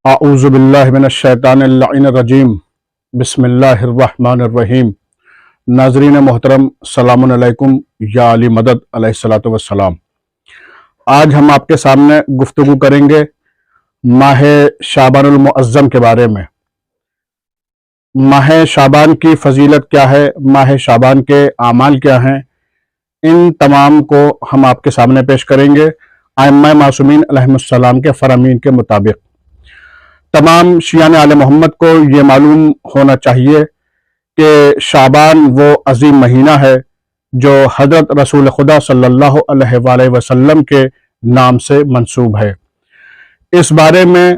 اعوذ باللہ من الشیطان اللعین الرجیم بسم اللہ الرحمن الرحیم۔ ناظرین محترم، السلام علیکم یا علی مدد علیہ السلام۔ آج ہم آپ کے سامنے گفتگو کریں گے ماہ شعبان المعظم کے بارے میں۔ ماہ شعبان کی فضیلت کیا ہے، ماہ شعبان کے اعمال کیا ہیں، ان تمام کو ہم آپ کے سامنے پیش کریں گے ائمہ معصومین علیہم السلام کے فرامین کے مطابق۔ تمام شیعان آل محمد کو یہ معلوم ہونا چاہیے کہ شعبان وہ عظیم مہینہ ہے جو حضرت رسول خدا صلی اللہ علیہ وآلہ وسلم کے نام سے منسوب ہے۔ اس بارے میں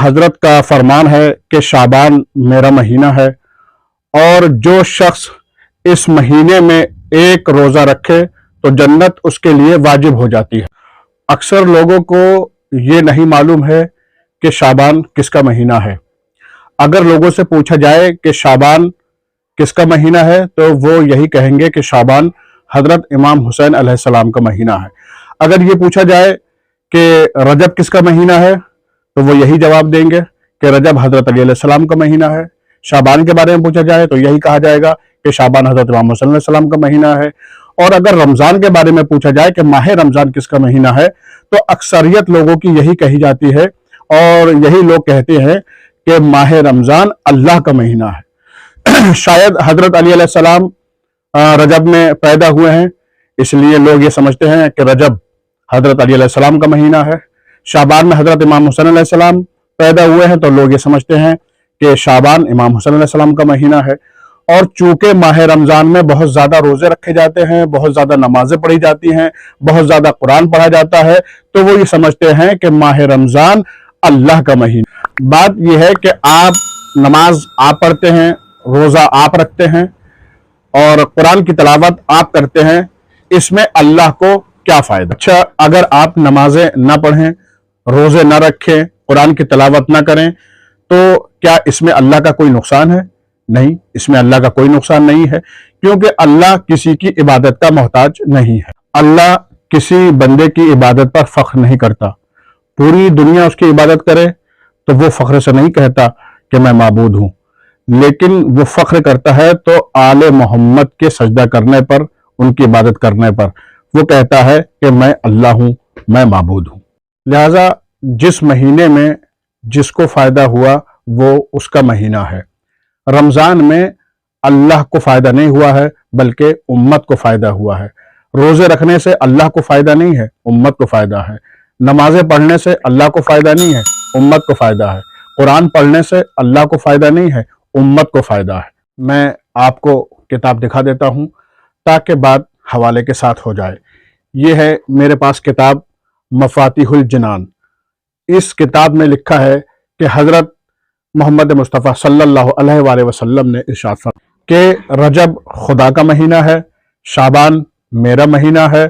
حضرت کا فرمان ہے کہ شعبان میرا مہینہ ہے، اور جو شخص اس مہینے میں ایک روزہ رکھے تو جنت اس کے لیے واجب ہو جاتی ہے۔ اکثر لوگوں کو یہ نہیں معلوم ہے کہ شعبان کس کا مہینہ ہے۔ اگر لوگوں سے پوچھا جائے کہ شعبان کس کا مہینہ ہے تو وہ یہی کہیں گے کہ شعبان حضرت امام حسین علیہ السلام کا مہینہ ہے۔ اگر یہ پوچھا جائے کہ رجب کس کا مہینہ ہے تو وہ یہی جواب دیں گے کہ رجب حضرت علی علیہ السلام کا مہینہ ہے۔ شعبان کے بارے میں پوچھا جائے تو یہی کہا جائے گا کہ شعبان حضرت امام حسین علیہ السلام کا مہینہ ہے۔ اور اگر رمضان کے بارے میں پوچھا جائے کہ ماہ رمضان کس کا مہینہ ہے تو اکثریت لوگوں کی یہی کہی جاتی ہے، اور یہی لوگ کہتے ہیں کہ ماہ رمضان اللہ کا مہینہ ہے۔ شاید حضرت علی علیہ السلام رجب میں پیدا ہوئے ہیں، اس لیے لوگ یہ سمجھتے ہیں کہ رجب حضرت علی علیہ السلام کا مہینہ ہے۔ شعبان میں حضرت امام حسین علیہ السلام پیدا ہوئے ہیں تو لوگ یہ سمجھتے ہیں کہ شعبان امام حسین علیہ السلام کا مہینہ ہے۔ اور چونکہ ماہ رمضان میں بہت زیادہ روزے رکھے جاتے ہیں، بہت زیادہ نمازیں پڑھی جاتی ہیں، بہت زیادہ قرآن پڑھا جاتا ہے، تو وہ یہ سمجھتے ہیں کہ ماہ رمضان اللہ کا مہینہ۔ بات یہ ہے کہ آپ نماز آپ پڑھتے ہیں، روزہ آپ رکھتے ہیں، اور قرآن کی تلاوت آپ کرتے ہیں، اس میں اللہ کو کیا فائدہ؟ اچھا، اگر آپ نمازیں نہ پڑھیں، روزے نہ رکھیں، قرآن کی تلاوت نہ کریں تو کیا اس میں اللہ کا کوئی نقصان ہے؟ نہیں، اس میں اللہ کا کوئی نقصان نہیں ہے، کیونکہ اللہ کسی کی عبادت کا محتاج نہیں ہے۔ اللہ کسی بندے کی عبادت پر فخر نہیں کرتا۔ پوری دنیا اس کی عبادت کرے تو وہ فخر سے نہیں کہتا کہ میں معبود ہوں، لیکن وہ فخر کرتا ہے تو آل محمد کے سجدہ کرنے پر، ان کی عبادت کرنے پر وہ کہتا ہے کہ میں اللہ ہوں، میں معبود ہوں۔ لہٰذا جس مہینے میں جس کو فائدہ ہوا وہ اس کا مہینہ ہے۔ رمضان میں اللہ کو فائدہ نہیں ہوا ہے بلکہ امت کو فائدہ ہوا ہے۔ روزے رکھنے سے اللہ کو فائدہ نہیں ہے، امت کو فائدہ ہے۔ نمازیں پڑھنے سے اللہ کو فائدہ نہیں ہے، امت کو فائدہ ہے۔ قرآن پڑھنے سے اللہ کو فائدہ نہیں ہے، امت کو فائدہ ہے۔ میں آپ کو کتاب دکھا دیتا ہوں تاکہ بات حوالے کے ساتھ ہو جائے۔ یہ ہے میرے پاس کتاب مفاتیح الجنان۔ اس کتاب میں لکھا ہے کہ حضرت محمد مصطفیٰ صلی اللہ علیہ وآلہ وسلم نے ارشاد فرمایا کہ رجب خدا کا مہینہ ہے، شعبان میرا مہینہ ہے،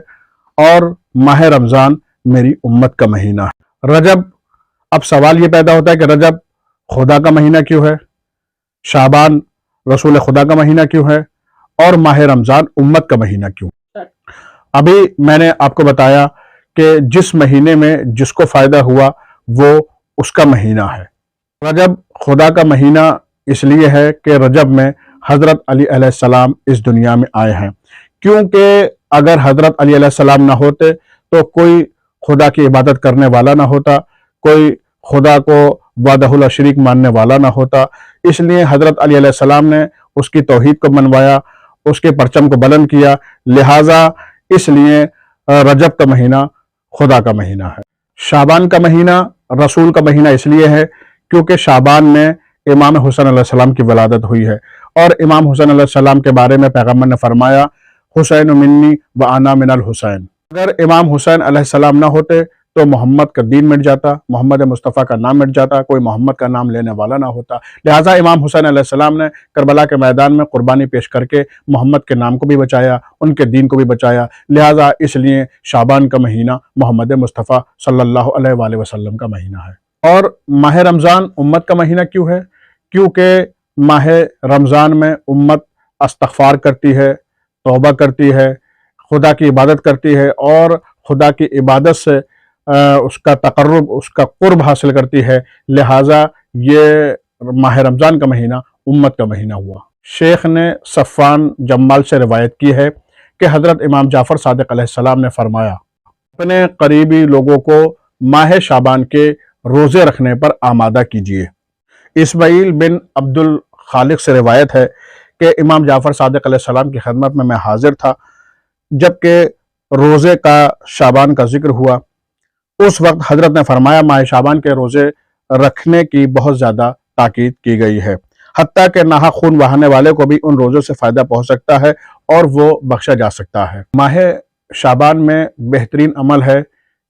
اور ماہ رمضان میری امت کا مہینہ ہے۔ رجب، اب سوال یہ پیدا ہوتا ہے کہ رجب خدا کا مہینہ کیوں ہے، شعبان رسول خدا کا مہینہ کیوں ہے، اور ماہ رمضان امت کا مہینہ کیوں؟ ابھی میں نے آپ کو بتایا کہ جس مہینے میں جس کو فائدہ ہوا وہ اس کا مہینہ ہے۔ رجب خدا کا مہینہ اس لیے ہے کہ رجب میں حضرت علی علیہ السلام اس دنیا میں آئے ہیں، کیونکہ اگر حضرت علی علیہ السلام نہ ہوتے تو کوئی خدا کی عبادت کرنے والا نہ ہوتا، کوئی خدا کو وحدہ لا شریک ماننے والا نہ ہوتا۔ اس لیے حضرت علی علیہ السلام نے اس کی توحید کو منوایا، اس کے پرچم کو بلند کیا، لہٰذا اس لیے رجب کا مہینہ خدا کا مہینہ ہے۔ شعبان کا مہینہ رسول کا مہینہ اس لیے ہے کیونکہ شعبان میں امام حسین علیہ السلام کی ولادت ہوئی ہے، اور امام حسین علیہ السلام کے بارے میں پیغمبر نے فرمایا حسین منی و انا من الحسین۔ اگر امام حسین علیہ السلام نہ ہوتے تو محمد کا دین مٹ جاتا، محمد مصطفیٰ کا نام مٹ جاتا، کوئی محمد کا نام لینے والا نہ ہوتا۔ لہٰذا امام حسین علیہ السلام نے کربلا کے میدان میں قربانی پیش کر کے محمد کے نام کو بھی بچایا، ان کے دین کو بھی بچایا۔ لہٰذا اس لیے شعبان کا مہینہ محمد مصطفیٰ صلی اللہ علیہ وآلہ وسلم کا مہینہ ہے۔ اور ماہ رمضان امت کا مہینہ کیوں ہے؟ کیونکہ ماہ رمضان میں امت استغفار کرتی ہے، توبہ کرتی ہے، خدا کی عبادت کرتی ہے، اور خدا کی عبادت سے اس کا تقرب، اس کا قرب حاصل کرتی ہے، لہٰذا یہ ماہ رمضان کا مہینہ امت کا مہینہ ہوا۔ شیخ نے صفوان جمال سے روایت کی ہے کہ حضرت امام جعفر صادق علیہ السلام نے فرمایا، اپنے قریبی لوگوں کو ماہ شعبان کے روزے رکھنے پر آمادہ کیجیے۔ اسماعیل بن عبد الخالق سے روایت ہے کہ امام جعفر صادق علیہ السلام کی خدمت میں حاضر تھا جبکہ روزے کا شعبان کا ذکر ہوا۔ اس وقت حضرت نے فرمایا، ماہ شعبان کے روزے رکھنے کی بہت زیادہ تاکید کی گئی ہے، حتیٰ کہ ناحق خون بہانے والے کو بھی ان روزوں سے فائدہ پہنچ سکتا ہے اور وہ بخشا جا سکتا ہے۔ ماہ شعبان میں بہترین عمل ہے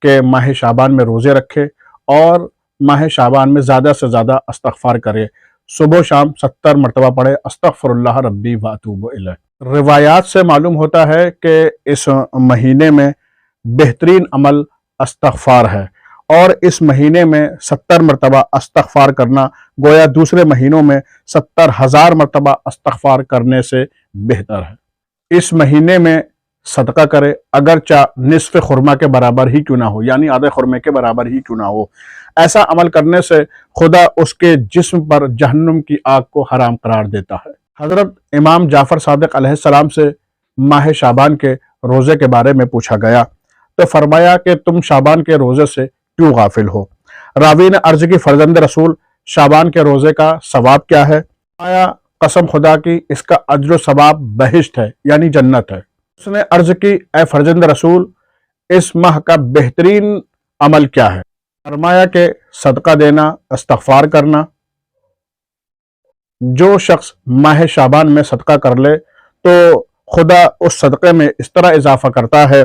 کہ ماہ شعبان میں روزے رکھے اور ماہ شعبان میں زیادہ سے زیادہ استغفار کرے، صبح و شام 70 مرتبہ پڑھے، استغفر اللہ ربی واتوب الیہ۔ روایات سے معلوم ہوتا ہے کہ اس مہینے میں بہترین عمل استغفار ہے، اور اس مہینے میں 70 مرتبہ استغفار کرنا گویا دوسرے مہینوں میں 70,000 مرتبہ استغفار کرنے سے بہتر ہے۔ اس مہینے میں صدقہ کرے، اگرچہ نصف خرما کے برابر ہی کیوں نہ ہو، یعنی آدھے خرمے کے برابر ہی کیوں نہ ہو۔ ایسا عمل کرنے سے خدا اس کے جسم پر جہنم کی آگ کو حرام قرار دیتا ہے۔ حضرت امام جعفر صادق علیہ السلام سے ماہ شعبان کے روزے کے بارے میں پوچھا گیا تو فرمایا کہ تم شعبان کے روزے سے کیوں غافل ہو؟ راوی نے عرض کی، فرزند رسول، شعبان کے روزے کا ثواب کیا ہے؟ فرمایا، قسم خدا کی اس کا اجر و ثواب بہشت ہے، یعنی جنت ہے۔ اس نے عرض کی، اے فرزند رسول، اس ماہ کا بہترین عمل کیا ہے؟ فرمایا کہ صدقہ دینا، استغفار کرنا۔ جو شخص ماہ شعبان میں صدقہ کر لے تو خدا اس صدقے میں اس طرح اضافہ کرتا ہے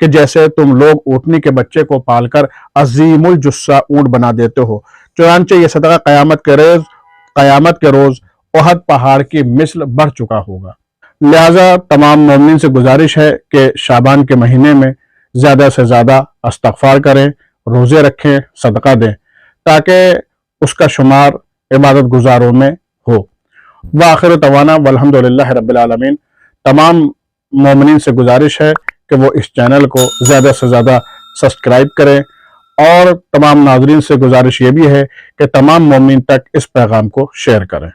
کہ جیسے تم لوگ اونٹنی کے بچے کو پال کر عظیم الجثہ اونٹ بنا دیتے ہو، چنانچہ یہ صدقہ قیامت کے روز احد پہاڑ کی مثل بڑھ چکا ہوگا۔ لہٰذا تمام مومنین سے گزارش ہے کہ شعبان کے مہینے میں زیادہ سے زیادہ استغفار کریں، روزے رکھیں، صدقہ دیں، تاکہ اس کا شمار عبادت گزاروں میں ہو۔ وآخر دعوانا والحمدللہ رب العالمین۔ تمام مومنین سے گزارش ہے کہ وہ اس چینل کو زیادہ سے زیادہ سبسکرائب کریں، اور تمام ناظرین سے گزارش یہ بھی ہے کہ تمام مومنین تک اس پیغام کو شیئر کریں۔